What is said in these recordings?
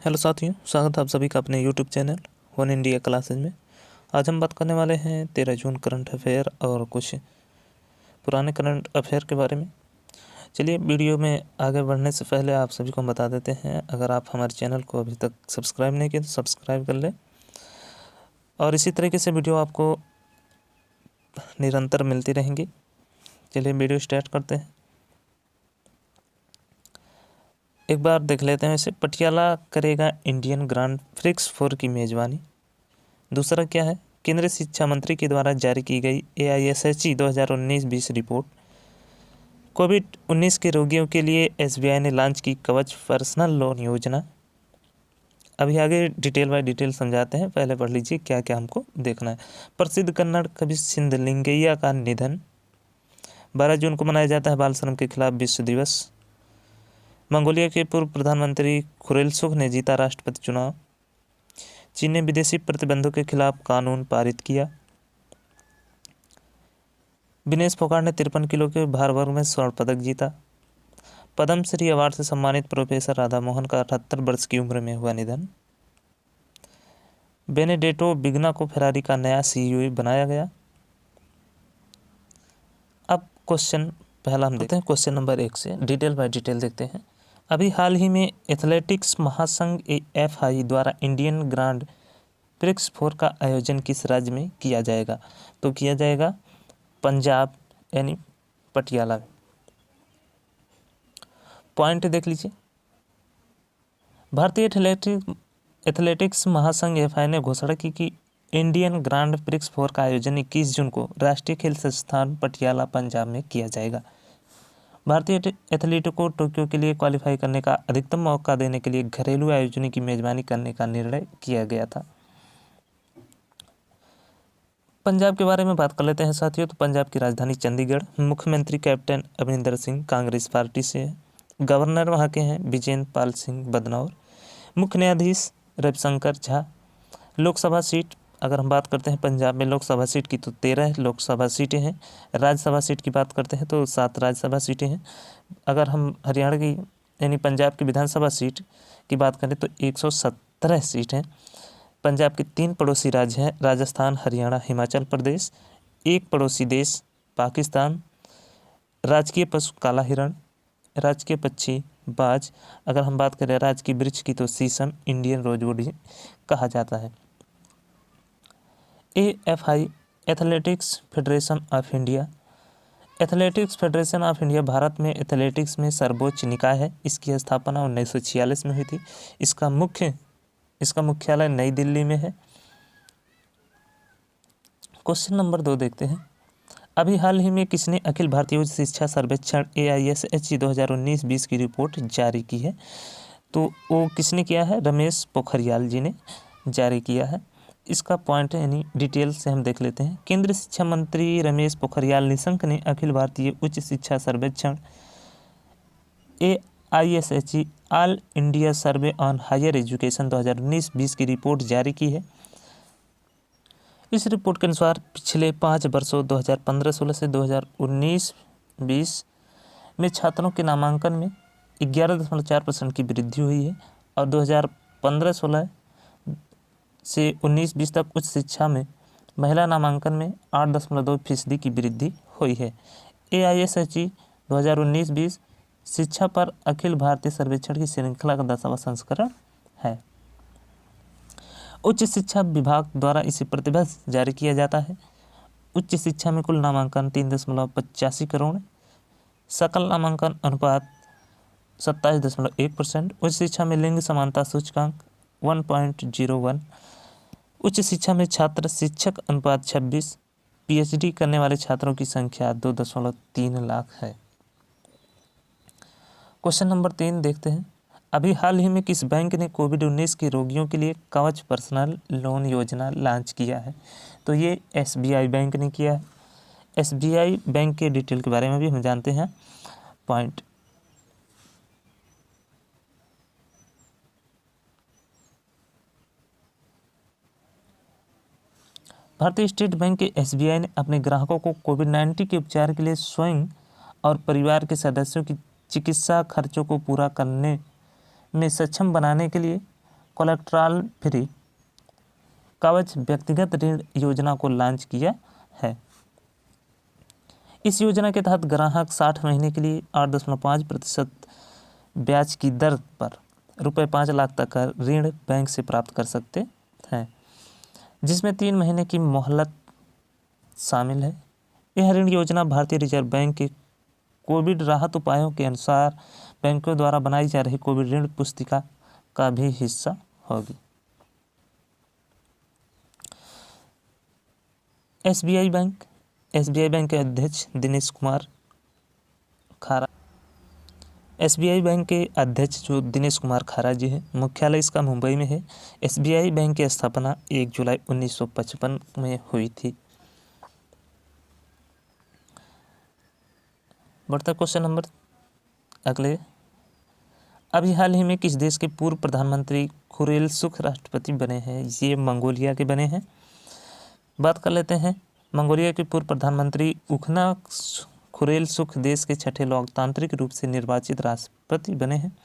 Hello साथियों, स्वागत है आप सभी का अपने YouTube channel one India classes में। आज हम बात करने वाले हैं 13 जून करंट अफेयर और कुछ पुराने करंट अफेयर के बारे में। चलिए, वीडियो में आगे बढ़ने से पहले आप सभी को बता देते हैं, अगर आप हमारे चैनल को अभी तक सब्सक्राइब नहीं किए तो सब्सक्राइब कर लें और इसी तरीके से वीडियो आपको निरंतर मिलती रहेंगी। चलिए वीडियो स्टार्ट करते हैं। एक बार देख लेते हैं। इसे पटियाला करेगा इंडियन ग्रांड प्रिक्स 4 की मेज़बानी। दूसरा क्या है, केंद्रीय शिक्षा मंत्री के द्वारा जारी की गई AISHE 2019-20 रिपोर्ट। कोविड-19 के रोगियों के लिए SBI ने लॉन्च की कवच पर्सनल लोन योजना। अभी आगे डिटेल बाय डिटेल समझाते हैं, पहले पढ़ लीजिए क्या क्या हमको देखना है। प्रसिद्ध कन्नड़ कवि सिद्धलिंगैया का निधन। 12 जून को मनाया जाता है बाल श्रम के खिलाफ विश्व दिवस। मंगोलिया के पूर्व प्रधानमंत्री खुरेलसुख ने जीता राष्ट्रपति चुनाव। चीन ने विदेशी प्रतिबंधों के खिलाफ कानून पारित किया। विनेश फोगाट ने 53 किलो के भार वर्ग में स्वर्ण पदक जीता। पद्मश्री अवार्ड से सम्मानित प्रोफेसर राधा मोहन का 78 वर्ष की उम्र में हुआ निधन। बेनेडेटो बिग्ना को फेरारी का नया CEO बनाया गया। अब क्वेश्चन पहला हम देखते हैं, क्वेश्चन नंबर 1 से डिटेल बाय डिटेल देखते हैं। अभी हाल ही में एथलेटिक्स महासंघ FI द्वारा इंडियन ग्रांड प्रिक्स 4 का आयोजन किस राज्य में किया जाएगा? तो किया जाएगा पंजाब यानी पटियाला में। पॉइंट देख लीजिए। भारतीय एथलेटिक्स महासंघ FI ने घोषणा की कि इंडियन ग्रांड प्रिक्स 4 का आयोजन 21 जून को राष्ट्रीय खेल संस्थान पटियाला पंजाब में किया जाएगा। भारतीय एथलीटों को टोक्यो के लिए क्वालिफाई करने का अधिकतम मौका देने के लिए घरेलू आयोजनों की मेजबानी करने का निर्णय किया गया था। पंजाब के बारे में बात कर लेते हैं साथियों। तो पंजाब की राजधानी चंडीगढ़। मुख्यमंत्री कैप्टन अमरिंदर सिंह कांग्रेस पार्टी से है। गवर्नर वहाँ के हैं विजेंद्र पाल सिंह बदनौर। मुख्य न्यायाधीश रविशंकर झा। लोकसभा सीट अगर हम बात करते हैं पंजाब में लोकसभा सीट की तो 13 लोकसभा सीटें हैं। राज्यसभा सीट की बात करते हैं तो 7 राज्यसभा सीटें हैं। अगर हम हरियाणा की यानी पंजाब की विधानसभा सीट की बात करें तो 117 सीट हैं। पंजाब के 3 पड़ोसी राज्य हैं, राजस्थान, हरियाणा, हिमाचल प्रदेश। एक पड़ोसी देश पाकिस्तान। राजकीय पशु काला हिरण। राजकीय पक्षी बाज। अगर हम बात करें राजकीय वृक्ष की तो शीशम, इंडियन रोजवुड कहा जाता है। AFI athletics federation of India. Athletics federation of India Bharat में एथलेटिक्स में सर्वोच्च निकाय है। इसकी स्थापना 1946 में हुई थी। इसका मुख्यालय नई दिल्ली में है। क्वेश्चन नंबर 2 देखते हैं। अभी हाल ही में किसने अखिल भारतीय उच्च शिक्षा सर्वेक्षण AISHE 2019-20 की रिपोर्ट जारी की है? तो वो किसने किया है? रमेश पोखरियाल जी ने जारी किया है। इसका पॉइंट यानी डिटेल से हम देख लेते हैं। केंद्रीय शिक्षा मंत्री रमेश पोखरियाल निशंक ने अखिल भारतीय उच्च शिक्षा सर्वेक्षण AISHE all India survey on higher education 2019-20 की रिपोर्ट जारी की है। इस रिपोर्ट के अनुसार पिछले 5 वर्षों 2015-16 से 2019-20 में छात्रों के नामांकन में 11.4% की वृद्धि हुई है और 2015-16 से 19-20 तक उच्च शिक्षा में महिला नामांकन में 8.2% की वृद्धि हुई है। AISHE 2019-20 शिक्षा पर अखिल भारतीय सर्वेक्षण की श्रृंखला का 10वां संस्करण है। उच्च शिक्षा विभाग द्वारा इसे प्रतिवर्ष जारी किया जाता है। उच्च शिक्षा में कुल नामांकन 3.85 करोड़। सकल नामांकन अनुपात 27.1%। उच्च शिक्षा में लिंग समानता सूचकांक 1.01। उच्च शिक्षा में छात्र शिक्षक अनुपात 26। PhD करने वाले छात्रों की संख्या 2.3 लाख है। क्वेश्चन नंबर 3 देखते हैं। अभी हाल ही में किस बैंक ने कोविड-19 के रोगियों के लिए कवच पर्सनल लोन योजना लॉन्च किया है? तो ये SBI बैंक ने किया है। SBI बैंक के डिटेल के बारे में भी हम जानते हैं। पॉइंट भारतीय स्टेट बैंक के SBI ने अपने ग्राहकों को कोविड-19 के उपचार के लिए स्वयं और परिवार के सदस्यों की चिकित्सा खर्चों को पूरा करने में सक्षम बनाने के लिए कोलेट्रल फ्री कवच व्यक्तिगत ऋण योजना को लॉन्च किया है। इस योजना के तहत ग्राहक 60 महीने के लिए 8.5% ब्याज की दर पर रुपये 5 लाख तक का ऋण बैंक से प्राप्त कर सकते हैं, जिसमें 3 महीने की मोहलत शामिल है। यह ऋण योजना भारतीय रिजर्व बैंक के कोविड राहत उपायों के अनुसार बैंकों द्वारा बनाई जा रही कोविड ऋण पुस्तिका का भी हिस्सा होगी। एसबीआई बैंक के अध्यक्ष दिनेश कुमार खारा एसबीआई बैंक के अध्यक्ष जो दिनेश कुमार खारा जी हैं, मुख्यालय इसका मुंबई में है। एसबीआई बैंक की स्थापना 1 जुलाई 1955 में हुई थी। बढ़ता क्वेश्चन नंबर अगले। अभी हाल ही में किस देश के पूर्व प्रधानमंत्री खुरेलसुख राष्ट्रपति बने हैं? ये मंगोलिया के बने हैं। बात कर लेते हैं। मंगोलिया के पूर्व प्रधानमंत्री उखना खुरेलसुख देश के छठे लोकतांत्रिक रूप से निर्वाचित राष्ट्रपति बने हैं,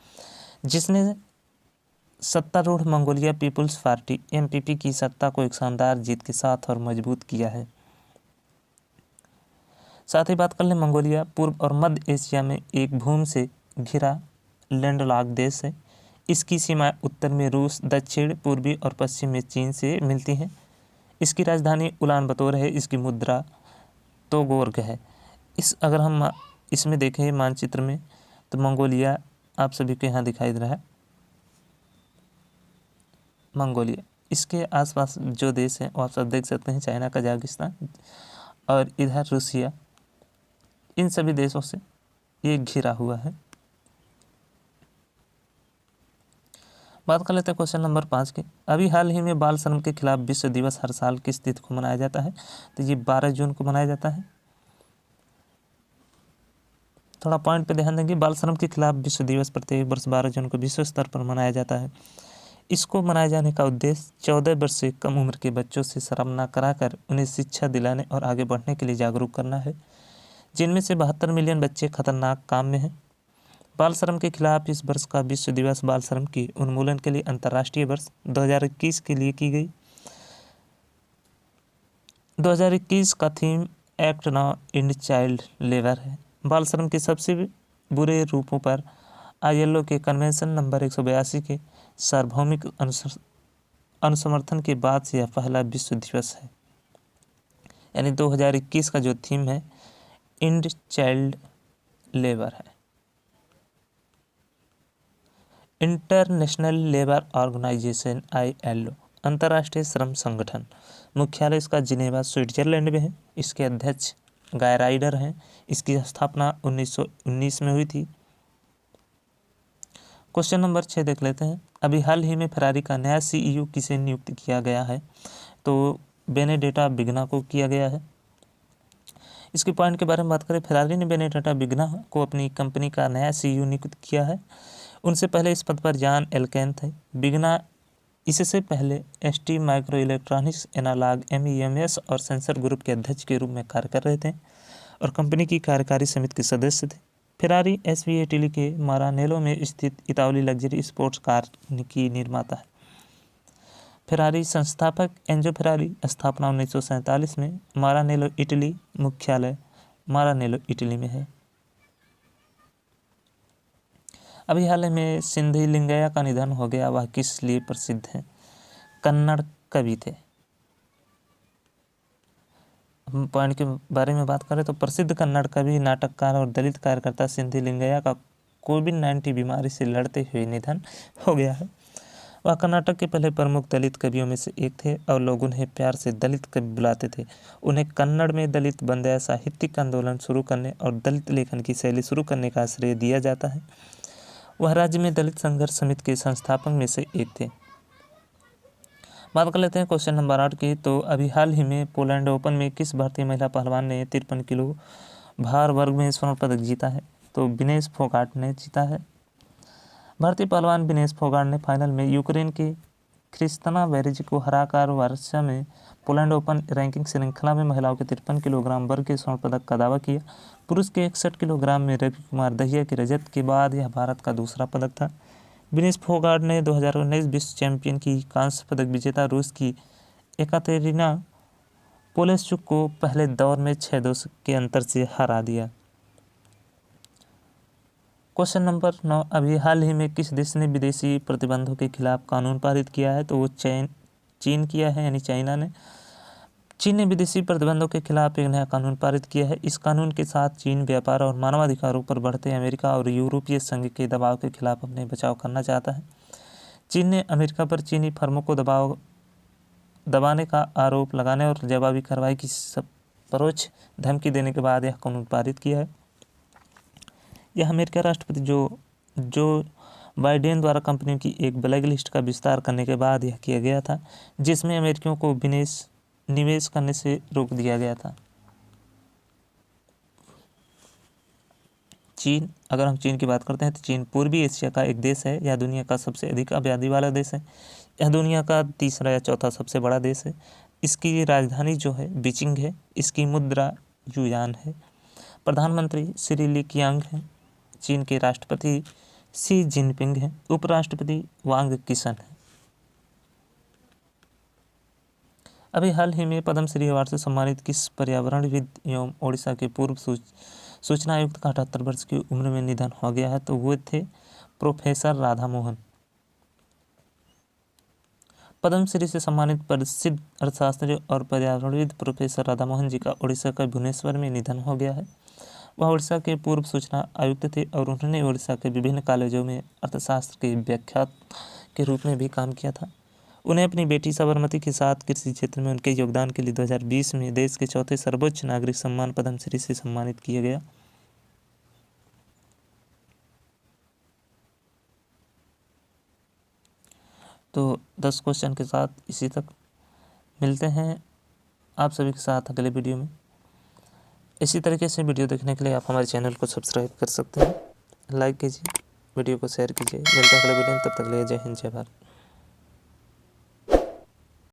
जिसने सत्तारूढ़ मंगोलिया पीपुल्स पार्टी एमपीपी की सत्ता को एक शानदार जीत के साथ और मजबूत किया है। साथ ही बात कर लें, मंगोलिया पूर्व और मध्य एशिया में एक भूमि से घिरा लैंडलॉक्ड देश है। इसकी सीमाएं उत्तर में रूस, दक्षिण पूर्वी और पश्चिम में चीन से मिलती हैं। इसकी राजधानी उलानबतोर है। इसकी मुद्रा तोगोर्ग है। अगर हम इसमें देखें मानचित्र में, तो मंगोलिया आप सभी को यहाँ दिखाई दे रहा है। मंगोलिया, इसके आसपास जो देश हैं वो आप सब देख सकते हैं, चाइना, कजाकिस्तान और इधर रूसिया, इन सभी देशों से ये घिरा हुआ है। बात कर लेते हैं क्वेश्चन नंबर 5 के। अभी हाल ही में बाल श्रम के खिलाफ विश्व दिवस हर साल किस तिथि को मनाया जाता है? तो ये 12 जून को मनाया जाता है। थोड़ा पॉइंट पे ध्यान देंगे। बाल श्रम के खिलाफ विश्व दिवस प्रत्येक वर्ष 12 जून को विश्व स्तर पर मनाया जाता है। इसको मनाए जाने का उद्देश्य 14 वर्ष से कम उम्र के बच्चों से श्रम न कराकर उन्हें शिक्षा दिलाने और आगे बढ़ने के लिए जागरूक करना है, जिनमें से 72 मिलियन बच्चे खतरनाक काम में हैं। बाल श्रम के खिलाफ इस वर्ष का विश्व दिवस बाल श्रम के उन्मूलन के लिए अंतर्राष्ट्रीय वर्ष 2021 के लिए की गई। 2021 का theme act now and child labour है। बाल श्रम के सबसे बुरे रूपों पर आईएलओ के कन्वेंशन नंबर 182 के सार्वभौमिक अनुसमर्थन के बाद से यह पहला विश्व दिवस है। यानी 2021 का जो थीम है एंड चाइल्ड लेबर है। इंटरनेशनल लेबर ऑर्गेनाइजेशन ILO अंतर्राष्ट्रीय श्रम संगठन, मुख्यालय इसका जिनेवा स्विट्जरलैंड में है। इसके अध्यक्ष गाय राइडर हैं। इसकी स्थापना 1919 में हुई थी। क्वेश्चन नंबर 6 देख लेते हैं। अभी हाल ही में फेरारी का नया CEO किसे नियुक्त किया गया है? तो बेनेडेटा बिग्ना को किया गया है। इसके पॉइंट के बारे में बात करें, फेरारी ने बेनेडेटा बिग्ना को अपनी कंपनी का नया CEO नियुक्त किया है। उनसे पहले इस पद पर जॉन एल्केन थे। बिग्ना इससे पहले ST micro electronics, analog, MEMS और सेंसर ग्रुप के अध्यक्ष के रूप में कार्य कर रहे थे और कंपनी की कार्यकारी समिति के सदस्य थे। फेरारी SV इटली के मारानेलो में स्थित इतालवी लग्जरी स्पोर्ट्स कार की निर्माता है। फेरारी संस्थापक एंजो फेरारी, स्थापना 1947 में, मारानेलो इटली, मुख्यालय मारानेलो इटली में है। अभी हाल में सिंधी लिंगैया का निधन हो गया। वह किस लिए प्रसिद्ध हैं? कन्नड़ कवि थे। पॉइंट के बारे में बात करें तो प्रसिद्ध कन्नड़ कवि, नाटककार और दलित कार्यकर्ता सिंधी लिंगैया का कोविड-19 बीमारी से लड़ते हुए निधन हो गया है। वह कर्नाटक के पहले प्रमुख दलित कवियों में से एक थे और लोग उन्हें प्यार से दलित कवि बुलाते थे। उन्हें कन्नड़ में दलित बंध्या साहित्यिक आंदोलन शुरू करने और दलित लेखन की शैली शुरू करने का श्रेय दिया जाता है। वह राज्य में दलित संघर्ष समिति के संस्थापक में से एक थे। बात कर लेते हैं क्वेश्चन नंबर 8 की। तो अभी हाल ही में पोलैंड ओपन में किस भारतीय महिला पहलवान ने 53 किलो भार वर्ग में स्वर्ण पदक जीता है? तो विनेश फोगाट ने जीता है। भारतीय पहलवान विनेश फोगाट ने फाइनल में यूक्रेन की क्रिस्तना वेरिज को हराकर वर्षा में पोलैंड ओपन रैंकिंग श्रृंखला में महिलाओं के 53 किलोग्राम वर्ग के स्वर्ण पदक का दावा किया। पुरुष के 61 किलोग्राम में रवि कुमार दहिया के रजत के बाद यह भारत का दूसरा पदक था। विनेश फोगाट ने 2019 विश्व चैंपियन की कांस्य पदक विजेता रूस की एकातेरिना पोलेशचुक को पहले दौर में 6-2 के अंतर से हरा दिया। क्वेश्चन नंबर 9, अभी हाल ही में किस देश ने विदेशी प्रतिबंधों के खिलाफ कानून पारित किया है? तो वो चीन किया है, यानी चाइना ने। चीन ने विदेशी प्रतिबंधों के खिलाफ एक नया कानून पारित किया है। इस कानून के साथ चीन व्यापार और मानवाधिकारों पर बढ़ते अमेरिका और यूरोपीय संघ के दबाव के खिलाफ अपने बचाव करना चाहता है। चीन ने अमेरिका पर चीनी फर्मों को दबाने का आरोप लगाने और जवाबी कार्रवाई की परोक्ष धमकी देने के बाद यह कानून पारित किया है। यह अमेरिका राष्ट्रपति जो बाइडेन द्वारा कंपनियों की एक ब्लैक लिस्ट का विस्तार करने के बाद यह किया गया था, जिसमें अमेरिकियों को निवेश करने से रोक दिया गया था। चीन, अगर हम चीन की बात करते हैं तो चीन पूर्वी एशिया का एक देश है। यह दुनिया का सबसे अधिक आबादी वाला देश है। यह दुनिया का तीसरा या चौथा सबसे बड़ा देश है। इसकी राजधानी जो है बीजिंग है। इसकी मुद्रा युआन है। प्रधानमंत्री श्री ली कीयांग हैं। चीन के राष्ट्रपति शी जिनपिंग हैं। उपराष्ट्रपति वांग किशन हैं। अभी हाल ही में पद्मश्री अवार्ड से सम्मानित किस पर्यावरणविद एवं ओडिशा के पूर्व सूचना आयुक्त का 78 वर्ष की उम्र में निधन हो गया है? तो वो थे प्रोफेसर राधा मोहन। पद्मश्री से सम्मानित प्रसिद्ध अर्थशास्त्री और पर्यावरणविद प्रोफेसर राधा मोहन जी का ओडिशा के भुवनेश्वर में निधन हो गया है। वह ओडिशा के पूर्व सूचना आयुक्त थे और उन्होंने ओडिशा के विभिन्न कॉलेजों में अर्थशास्त्र के व्याख्यात के रूप में भी काम किया था। उन्हें अपनी बेटी साबरमती के साथ कृषि क्षेत्र में उनके योगदान के लिए 2020 में देश के चौथे सर्वोच्च नागरिक सम्मान पद्मश्री से सम्मानित किया गया। तो 10 क्वेश्चन के साथ इसी तक मिलते हैं आप सभी के साथ अगले वीडियो में। इसी तरीके से वीडियो देखने के लिए आप हमारे चैनल को सब्सक्राइब कर सकते हैं। लाइक कीजिए, वीडियो को शेयर कीजिए। मिलते हैं अगले वीडियो में, तब तक के लिए जय हिंद, जय भारत।